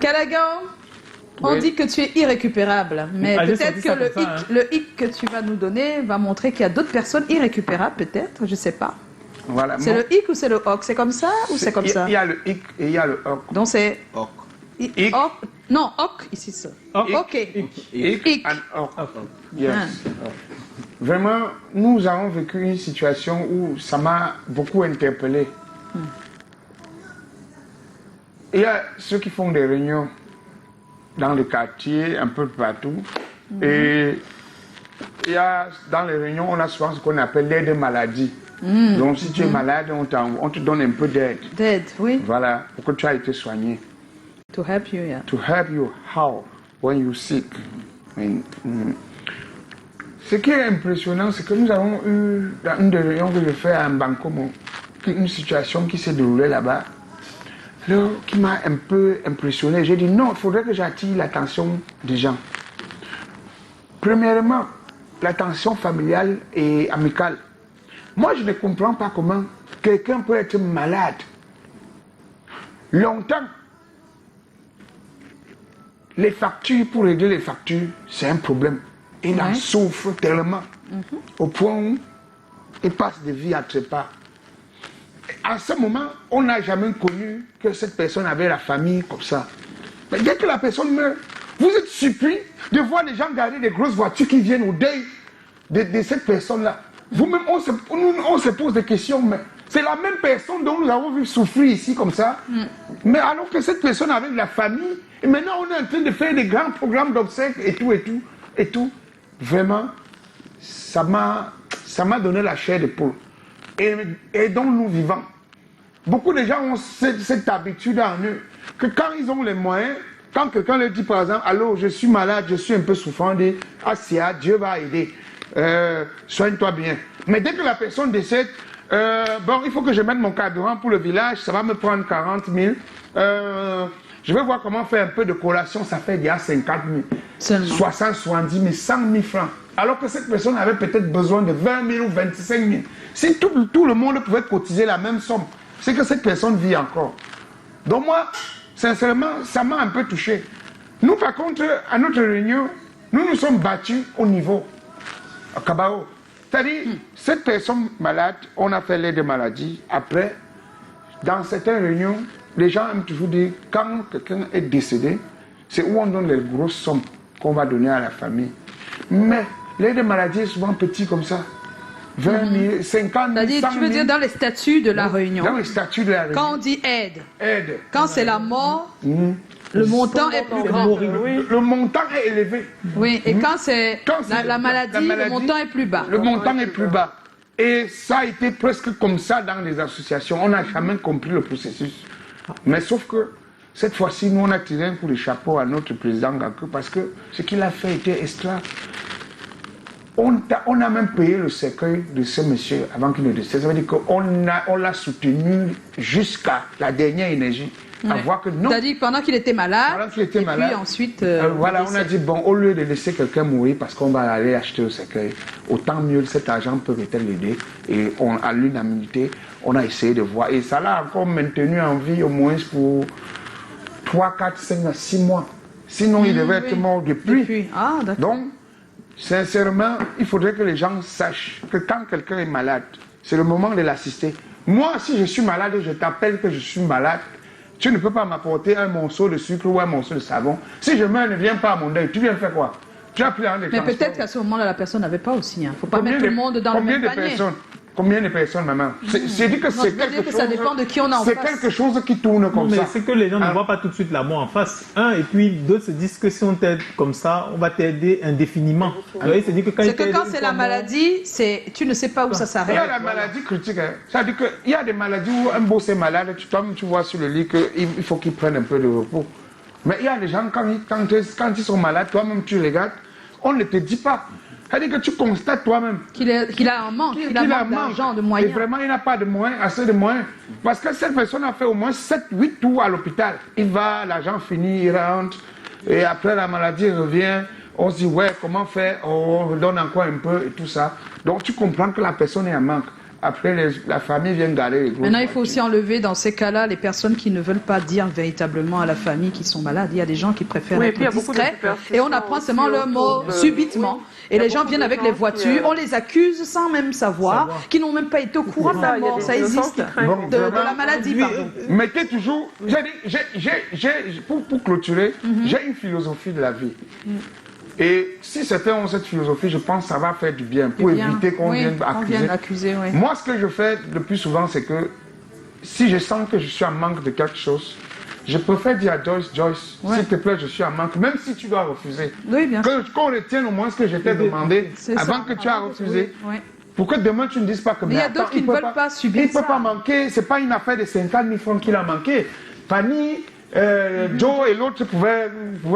Callaghan, on dit que tu es irrécupérable, mais peut-être que le hic que tu vas nous donner va montrer qu'il y a d'autres personnes irrécupérables, peut-être, je ne sais pas. Voilà, c'est le hic ou c'est le hoc? C'est comme ça ou c'est comme ça? Il y a le hic et il y a le hoc. Donc c'est... Hoc. Non, hoc, ici ça. Ok. Hic and hoc. Yes. Vraiment, nous avons vécu une situation où ça m'a beaucoup interpellé. Il y a ceux qui font des réunions dans le quartier, un peu partout. Et il y a, dans les réunions, on a souvent ce qu'on appelle l'aide maladie. Donc si tu es malade, on te donne un peu d'aide. D'aide, oui. Voilà, pour que tu aies été soigné. To help you, yeah. To help you, how? When you sick. Ce qui est impressionnant, c'est que nous avons eu, dans une des réunions que je fais à Mbankomo, une situation qui s'est déroulée là-bas, qui m'a un peu impressionné. J'ai dit non, il faudrait que j'attire l'attention des gens. Premièrement, l'attention familiale et amicale. Moi, je ne comprends pas comment quelqu'un peut être malade longtemps. Les factures, pour régler les factures, c'est un problème. Il en souffre tellement, au point où il passe des vies à trépas. À ce moment, on n'a jamais connu que cette personne avait la famille comme ça. Mais dès que la personne meurt, vous êtes surpris de voir les gens garder des grosses voitures qui viennent au deuil de cette personne-là. Vous-même, on se pose des questions, mais c'est la même personne dont nous avons vu souffrir ici comme ça. Mais alors que cette personne avait de la famille, et maintenant on est en train de faire des grands programmes d'obsèques et tout. Vraiment, ça m'a donné la chair de poule. Et dont nous vivons. Beaucoup de gens ont cette habitude en eux, que quand ils ont les moyens, quand quelqu'un leur dit par exemple, allô, je suis malade, je suis un peu souffrant, dit, Assia, Dieu va aider, soigne-toi bien. Mais dès que la personne décède, bon, il faut que je mette mon carburant pour le village, ça va me prendre 40 000. Je vais voir comment faire un peu de collation, ça fait déjà 50 000, 60, 70 000, 100 000 francs. Alors que cette personne avait peut-être besoin de 20 000 ou 25 000. Si tout le monde pouvait cotiser la même somme, c'est que cette personne vit encore. Donc moi, sincèrement, ça m'a un peu touché. Nous, par contre, à notre réunion, nous nous sommes battus au niveau, à Kabao. C'est-à-dire, cette personne malade, on a fait l'aide de maladie. Après, dans certaines réunions, les gens aiment toujours dire, quand quelqu'un est décédé, c'est où on donne les grosses sommes qu'on va donner à la famille. Mais l'aide de maladie est souvent petit comme ça. 20 000, 50 000, 100 000. Tu veux dire dans les statuts de la réunion. Dans les statuts de la réunion. Quand on dit aide. Aide. Quand c'est la mort, le montant est plus grand. Le montant est élevé. Oui, et quand c'est la maladie, le montant est plus bas. Le montant est plus bas. Et ça a été presque comme ça dans les associations. On n'a jamais compris le processus. Mais sauf que cette fois-ci, nous, on a tiré un coup de chapeau à notre président Gakou parce que ce qu'il a fait était extra. On a même payé le cercueil de ce monsieur avant qu'il ne décède. Ça veut dire qu'on l'a soutenu jusqu'à la dernière énergie. À voir que non. C'est-à-dire pendant qu'il était malade, puis ensuite... voilà, on a dit, bon, au lieu de laisser quelqu'un mourir parce qu'on va aller acheter le cercueil, autant mieux cet argent peut peut-être l'aider. Et à l'unanimité, on a essayé de voir. Et ça l'a encore maintenu en vie au moins pour 3, 4, 5, 6 mois. Sinon, il devait être mort depuis. Ah, d'accord. Donc, sincèrement, il faudrait que les gens sachent que quand quelqu'un est malade, c'est le moment de l'assister. Moi, si je suis malade et je t'appelle que je suis malade, tu ne peux pas m'apporter un morceau de sucre ou un morceau de savon. Si je meurs, ne viens pas à mon deuil. Tu viens faire quoi? Tu as pris un des Mais peut-être qu'à ce moment-là, la personne n'avait pas aussi. Il ne faut pas mettre tout le monde dans le même panier. Combien de personnes, maman? C'est dit que c'est quelque chose. Ça dépend de qui on a en face. C'est quelque chose qui tourne comme ça. Mais c'est que les gens ne voient pas tout de suite la mort en face. Et puis d'autres se disent que si on t'aide comme ça, on va t'aider indéfiniment. Alors, il se dit que quand c'est la maladie, tu ne sais pas où ça s'arrête. Il y a la maladie critique. C'est-à-dire qu'il y a des maladies où un boss est malade, tu vois sur le lit qu'il faut qu'il prenne un peu de repos. Mais il y a des gens, quand ils sont malades, toi-même tu regardes, on ne te dit pas. C'est-à-dire que tu constates toi-même qu'il a un manque, qu'il a un manque d'argent, de moyens. Et vraiment, il n'a pas de moyens, assez de moyens. Parce que cette personne a fait au moins 7-8 tours à l'hôpital. Il va, l'argent finit, il rentre. Et après, la maladie revient. On se dit, ouais, comment faire? On redonne encore un peu et tout ça. Donc, tu comprends que la personne est en manque. après la famille vient garer les grosses Maintenant, il faut voitures. aussi enlever dans ces cas-là les personnes qui ne veulent pas dire véritablement à la famille qu'ils sont malades. Il y a des gens qui préfèrent Oui, et puis il y être a beaucoup de discrets et on apprend superstitions seulement leur aussi mot autour de- subitement. Oui. Et Il y a les gens beaucoup viennent de avec gens les qui, voitures, on les accuse sans même savoir, qui n'ont même pas été au courant de la Ça, il y a mort. des Ça innocents existe. qui craignent. Bon, De la vraiment, maladie, pardon. Mettez toujours. Pour clôturer, j'ai une philosophie de la vie. Et si certains ont cette philosophie, je pense que ça va faire du bien pour Bien. éviter qu'on Oui, vienne qu'on accuser. vienne accuser, oui. Moi, ce que je fais le plus souvent, c'est que si je sens que je suis en manque de quelque chose, je préfère dire à Joyce, Ouais. s'il te plaît, je suis en manque, même si tu dois refuser. Oui, bien sûr. Qu'on retienne au moins ce que je t'ai demandé C'est avant ça. que tu as refusé. Oui. Pour que demain tu ne dises pas que Mais il y a attends, d'autres qui il ne peut veulent pas subir Il ne peut ça. pas manquer, c'est pas une affaire de 50 000 francs qu'il a manqué. Fanny, Joe et l'autre pouvaient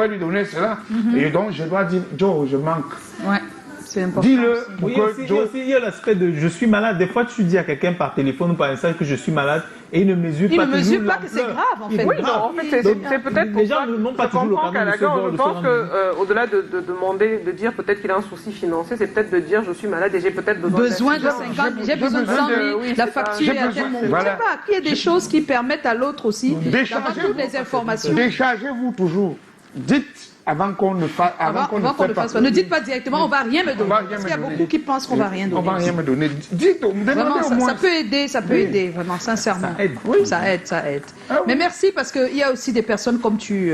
lui donner cela. Et donc je dois dire, Joe, je manque. Ouais, c'est important. Dis-le aussi. pour Oui, que Joe... il y a l'aspect de je suis malade. Des fois, tu dis à quelqu'un par téléphone ou par message que je suis malade et il ne mesure Il pas ne toujours mesure pas que c'est l'ampleur. grave, en Il fait. est Oui, grave. non, en fait, c'est Donc, peut-être pour les gens ça. n'ont pas Je toujours comprends l'occasion de se qu'Alagan, voir je le pense soir. que au-delà de demander, de dire peut-être qu'il a un souci financier, c'est peut-être de dire je suis malade et j'ai peut-être besoin De d'assistance. 50 000, j'ai besoin de 100 000, oui, la c'est ça. facture est à J'ai tel besoin- montant. voilà. Je sais pas, il y a des choses qui permettent à l'autre aussi d'avoir toutes les informations. Déchargez-vous toujours. Dites avant qu'on ne fasse Avant qu'on ne fasse pas. Ne dites pas directement, on va rien me donner. va rien Parce me qu'il y a donner. beaucoup qui pensent qu'on va rien On va donner. rien me donner. Dites, demandez Vraiment, au moins. ça peut aider, ça peut Oui. aider, vraiment, sincèrement. Ça aide. Oui. Ça aide, ça aide. Ah oui. Mais merci parce qu'il y a aussi des personnes, comme tu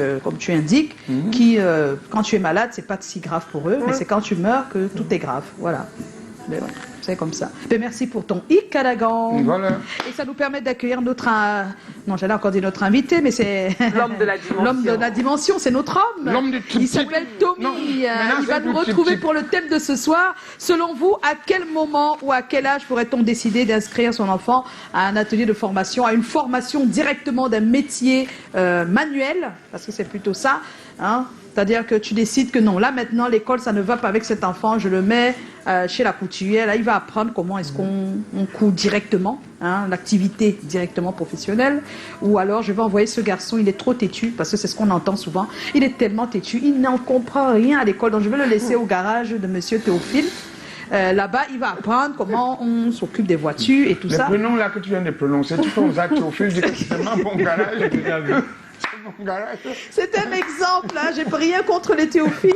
indiques, qui, quand tu es malade, c'est pas si grave pour eux, mais c'est quand tu meurs que tout est grave. Voilà. Mais ouais, c'est comme ça. Mais merci pour ton Cadagan. Voilà. Et ça nous permet d'accueillir notre... non, j'allais encore dire notre invité, mais c'est... L'homme de la dimension. L'homme de la dimension, c'est notre homme. L'homme du Il triptyque. s'appelle Tommy. Non, maintenant, Il va c'est nous du retrouver triptyque. pour le thème de ce soir. Selon vous, à quel moment ou à quel âge pourrait-on décider d'inscrire son enfant à un atelier de formation, à une formation directement d'un métier manuel, parce que c'est plutôt ça, hein. C'est-à-dire que tu décides que non, là maintenant l'école ça ne va pas avec cet enfant, je le mets chez la couturière, là il va apprendre comment est-ce qu'on coud directement, hein, l'activité directement professionnelle, ou alors je vais envoyer ce garçon, il est trop têtu, parce que c'est ce qu'on entend souvent, il est tellement têtu, il n'en comprend rien à l'école, donc je vais le laisser au garage de monsieur Théophile. Là-bas, il va apprendre comment on s'occupe des voitures et tout Les ça. prénoms là que tu viens de prononcer, tu penses à Théophile, dis que c'est mon garage. C'est mon garage. C'est un exemple, hein. J'ai rien contre les théophiles,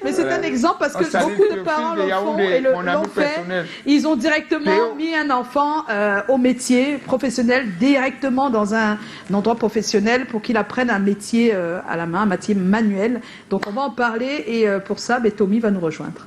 mais c'est un exemple parce que On salue beaucoup de Théophile parents de le font Yaoundé, et mon ami l'ont fait. personnel. Ils ont directement Théo. mis un enfant au métier professionnel, directement dans un endroit professionnel pour qu'il apprenne un métier à la main, un métier manuel. Donc on va en parler et pour ça, Tommy va nous rejoindre.